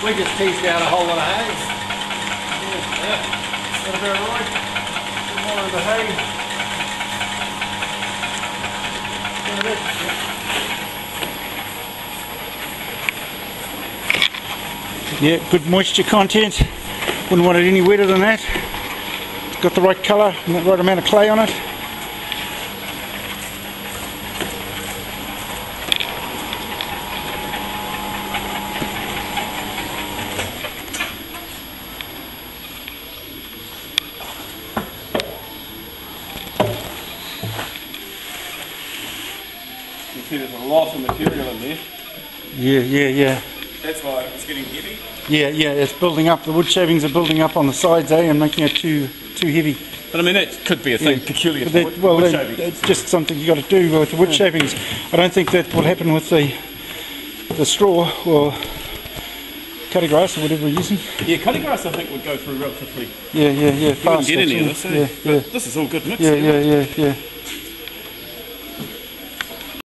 We just teased out a whole lot of hay. Yeah. That about right? Good morning to hay. Yeah, good moisture content. Wouldn't want it any wetter than that. It's got the right colour and the right amount of clay on it. You see there's a lot of material in there. Yeah. That's why it's getting heavy. Yeah, it's building up. The wood shavings are building up on the sides, and making it too heavy. But I mean, that could be a thing peculiar to wood shavings. It's just something you got to do with the wood shavings. I don't think that will happen with the straw or cutty grass or whatever we're using. Yeah, cutty grass I think would go through relatively. Yeah. You wouldn't Fast. get any of this, Yeah. This is all good mix. Yeah.